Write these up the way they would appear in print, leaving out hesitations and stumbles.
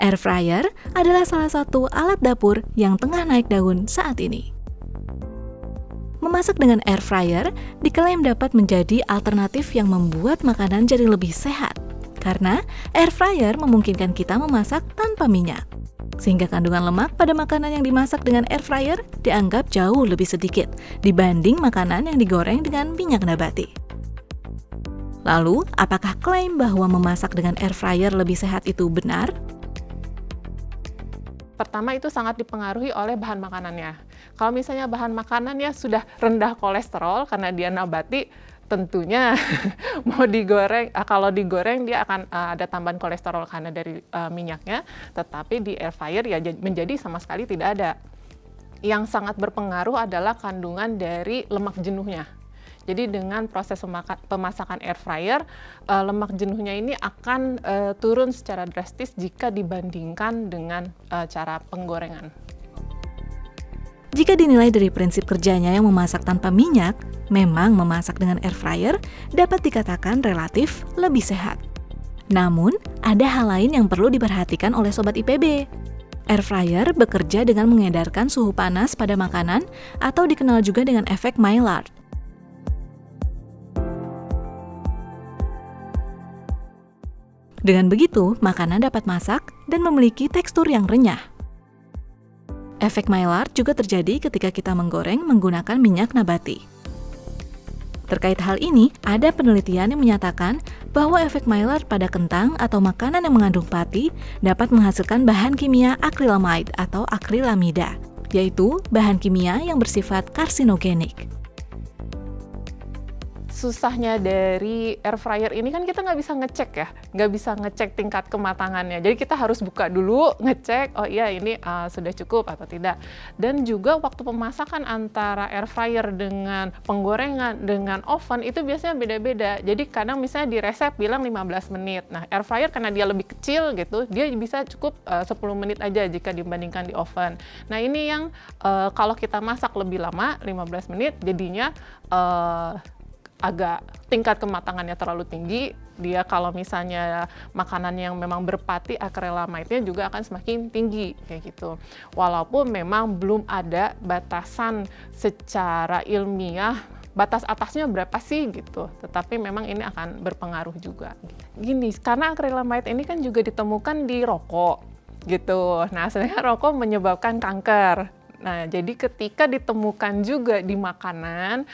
Air fryer adalah salah satu alat dapur yang tengah naik daun saat ini. Memasak dengan air fryer diklaim dapat menjadi alternatif yang membuat makanan jadi lebih sehat, karena air fryer memungkinkan kita memasak tanpa minyak, sehingga kandungan lemak pada makanan yang dimasak dengan air fryer dianggap jauh lebih sedikit dibanding makanan yang digoreng dengan minyak nabati. Lalu, apakah klaim bahwa memasak dengan air fryer lebih sehat itu benar? Pertama, itu sangat dipengaruhi oleh bahan makanannya. Kalau misalnya bahan makanannya sudah rendah kolesterol karena dia nabati, tentunya mau digoreng, kalau digoreng dia akan ada tambahan kolesterol karena dari minyaknya, tetapi di air fryer ya menjadi sama sekali tidak ada. Yang sangat berpengaruh adalah kandungan dari lemak jenuhnya. Jadi dengan proses pemasakan air fryer, lemak jenuhnya ini akan turun secara drastis jika dibandingkan dengan cara penggorengan. Jika dinilai dari prinsip kerjanya yang memasak tanpa minyak, memang memasak dengan air fryer dapat dikatakan relatif lebih sehat. Namun, ada hal lain yang perlu diperhatikan oleh Sobat IPB. Air fryer bekerja dengan mengedarkan suhu panas pada makanan atau dikenal juga dengan efek Maillard. Dengan begitu, makanan dapat masak dan memiliki tekstur yang renyah. Efek Maillard juga terjadi ketika kita menggoreng menggunakan minyak nabati. Terkait hal ini, ada penelitian yang menyatakan bahwa efek Maillard pada kentang atau makanan yang mengandung pati dapat menghasilkan bahan kimia akrilamide atau akrilamida, yaitu bahan kimia yang bersifat karsinogenik. Susahnya dari air fryer ini kan kita nggak bisa ngecek ya, nggak bisa ngecek tingkat kematangannya. Jadi kita harus buka dulu, ngecek, oh iya ini sudah cukup atau tidak. Dan juga waktu pemasakan antara air fryer dengan penggorengan dengan oven itu biasanya beda-beda. Jadi kadang misalnya di resep bilang 15 menit. Nah air fryer karena dia lebih kecil gitu, dia bisa cukup 10 menit aja jika dibandingkan di oven. Nah ini yang kalau kita masak lebih lama, 15 menit, jadinya agak tingkat kematangannya terlalu tinggi. Dia kalau misalnya makanan yang memang berpati, akrilamide-nya juga akan semakin tinggi kayak gitu. Walaupun memang belum ada batasan secara ilmiah, batas atasnya berapa sih gitu. Tetapi memang ini akan berpengaruh juga. Gini, karena akrilamide ini kan juga ditemukan di rokok gitu. Nah, sebenarnya rokok menyebabkan kanker. Nah, jadi ketika ditemukan juga di makanan,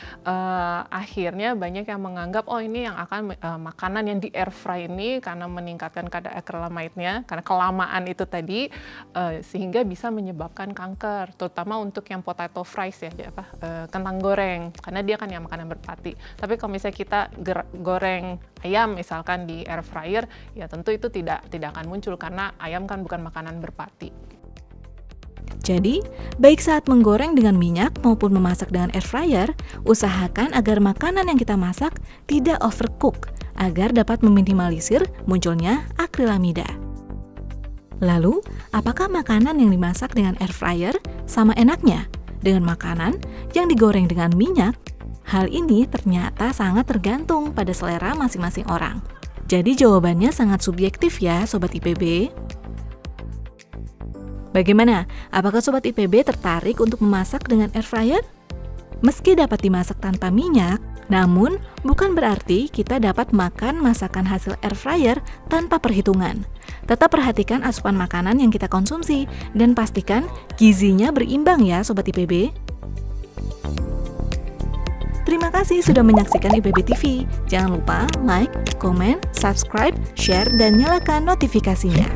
akhirnya banyak yang menganggap, oh ini yang akan makanan yang di air fry ini karena meningkatkan kadar akrilamide-nya, karena kelamaan itu tadi, sehingga bisa menyebabkan kanker, terutama untuk yang potato fries ya, kentang goreng, karena dia kan yang makanan berpati. Tapi kalau misalnya kita goreng ayam misalkan di air fryer, ya tentu itu tidak akan muncul karena ayam kan bukan makanan berpati. Jadi, baik saat menggoreng dengan minyak maupun memasak dengan air fryer, usahakan agar makanan yang kita masak tidak overcook agar dapat meminimalisir munculnya akrilamida. Lalu, apakah makanan yang dimasak dengan air fryer sama enaknya dengan makanan yang digoreng dengan minyak? Hal ini ternyata sangat tergantung pada selera masing-masing orang. Jadi jawabannya sangat subjektif ya Sobat IPB. Bagaimana? Apakah Sobat IPB tertarik untuk memasak dengan air fryer? Meski dapat dimasak tanpa minyak, namun bukan berarti kita dapat makan masakan hasil air fryer tanpa perhitungan. Tetap perhatikan asupan makanan yang kita konsumsi dan pastikan gizinya berimbang ya Sobat IPB. Terima kasih sudah menyaksikan IPB TV. Jangan lupa like, komen, subscribe, share, dan nyalakan notifikasinya.